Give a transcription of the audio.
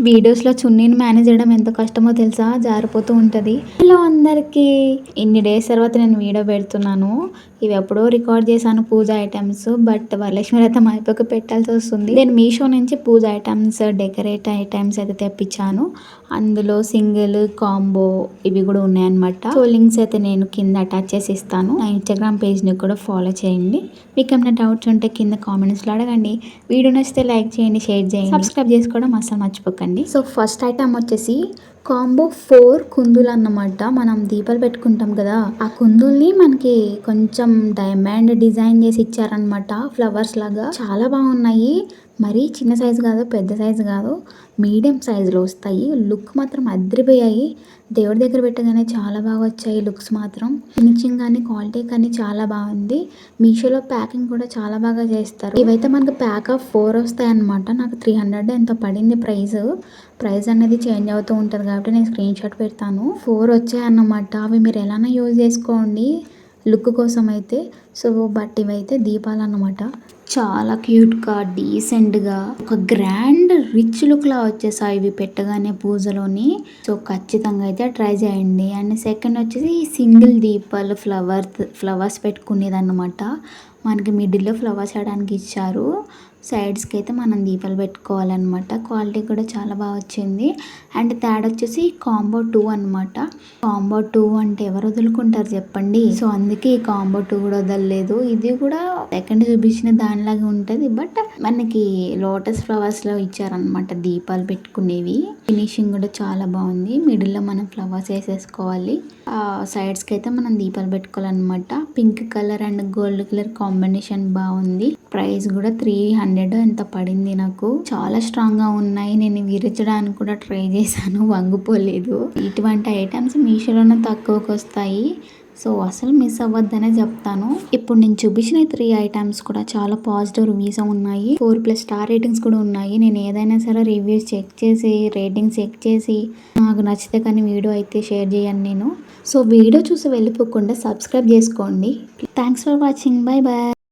వీడియోస్లో చున్నీని మేనేజ్ చేయడం ఎంత కష్టమో తెలుసా, జారిపోతూ ఉంటుంది. హలో అందరికీ, ఇన్ని డేస్ తర్వాత నేను వీడియో పెడుతున్నాను. ఇవి ఎప్పుడో రికార్డ్ చేశాను పూజ ఐటమ్స్, బట్ వరలక్ష్మి వ్రతం అయిపోక పెట్టాల్సి వస్తుంది. నేను మీషో నుంచి పూజ ఐటమ్స్, డెకరేట్ ఐటమ్స్ అయితే తెప్పించాను. అందులో సింగిల్, కాంబో ఇవి కూడా ఉన్నాయన్నమాట. సో లింక్స్ అయితే నేను కింద అటాచ్ చేసి ఇస్తాను. నా ఇన్స్టాగ్రామ్ పేజ్ని కూడా ఫాలో చేయండి. మీకు ఏమైనా డౌట్స్ ఉంటే కింద కామెంట్స్లో అడగండి. వీడియో నచ్చితే లైక్ చేయండి, షేర్ చేయండి, సబ్స్క్రైబ్ చేసుకోవడం అసలు మర్చిపోకండి. సో ఫస్ట్ ఐటమ్ వచ్చేసి కాంబో 4 కుందులు అన్నమాట. మనం దీపాలు పెట్టుకుంటాం కదా, ఆ కుందుల్ని మనకి కొంచెం డైమండ్ డిజైన్ చేసి ఇచ్చారనమాట. ఫ్లవర్స్ లాగా చాలా బాగున్నాయి. మరీ చిన్న సైజు కాదు, పెద్ద సైజు కాదు, మీడియం సైజులో వస్తాయి. లుక్ మాత్రం అదిరిపోయాయి. దేవుడి దగ్గర పెట్టగానే చాలా బాగా వచ్చాయి లుక్స్ మాత్రం. ఫినిషింగ్ కానీ క్వాలిటీ కానీ చాలా బాగుంది. మీషోలో ప్యాకింగ్ కూడా చాలా బాగా చేస్తారు. ఇవైతే మనకు ప్యాక్ ఆఫ్ 4 వస్తాయి అనమాట. నాకు 300 ఎంతో పడింది ప్రైస్ అనేది చేంజ్ అవుతూ ఉంటుంది కాబట్టి నేను స్క్రీన్ షాట్ పెడతాను. 4 వచ్చాయి అన్నమాట. అవి మీరు ఎలానో యూజ్ చేసుకోండి లుక్ కోసం అయితే. సో బట్ ఇవైతే దీపాలు అన్నమాట. చాలా క్యూట్గా, డీసెంట్గా, ఒక గ్రాండ్ రిచ్ లుక్లా వచ్చేసాయి ఇవి పెట్టగానే పూజలోని. సో ఖచ్చితంగా అయితే ట్రై చేయండి. అండ్ సెకండ్ వచ్చేసి సింగిల్ దీపాలు ఫ్లవర్స్ పెట్టుకునేది అన్నమాట. మనకి మిడిల్లో ఫ్లవర్స్ వేయడానికి ఇచ్చారు. సైడ్స్కి అయితే మనం దీపాలు పెట్టుకోవాలన్నమాట. క్వాలిటీ కూడా చాలా బాగా వచ్చింది. అండ్ థర్డ్ వచ్చేసి కాంబో 2 అనమాట. కాంబో 2 అంటే ఎవరు వదులుకుంటారు చెప్పండి. సో అందుకే ఈ కాంబో 2 కూడా వదలలేదు. ఇది కూడా సెకండ్ చూపించిన దానిలాగా ఉంటుంది, బట్ మనకి లోటస్ ఫ్లవర్స్ లో ఇచ్చారనమాట దీపాలు పెట్టుకునేవి. ఫినిషింగ్ కూడా చాలా బాగుంది. మిడిల్లో మనం ఫ్లవర్స్ వేసేసుకోవాలి. సైడ్స్కి అయితే మనం దీపాలు పెట్టుకోవాలన్నమాట. Pink colour and gold colour combination బాగుంది. ప్రైస్ కూడా 300 ఎంత పడింది నాకు. చాలా స్ట్రాంగ్ గా ఉన్నాయి. నేను విరచడానికి కూడా ట్రై చేశాను, వంగిపోలేదు. ఇటువంటి ఐటమ్స్ మీషోలోనే తక్కువకి వస్తాయి. సో అసలు మిస్ అవ్వద్దనే చెప్తాను. ఇప్పుడు నేను చూపించిన 3 ఐటమ్స్ కూడా చాలా పాజిటివ్ రివ్యూస్ ఉన్నాయి. 4+ స్టార్ రేటింగ్స్ కూడా ఉన్నాయి. నేను ఏదైనా సరే రివ్యూస్ చెక్ చేసి, రేటింగ్స్ చెక్ చేసి, నాకు నచ్చితే కానీ వీడియో అయితే షేర్ చేయను నేను. సో వీడియో చూసి వెళ్ళిపోకుండా సబ్స్క్రైబ్ చేసుకోండి. Thanks for watching. Bye bye.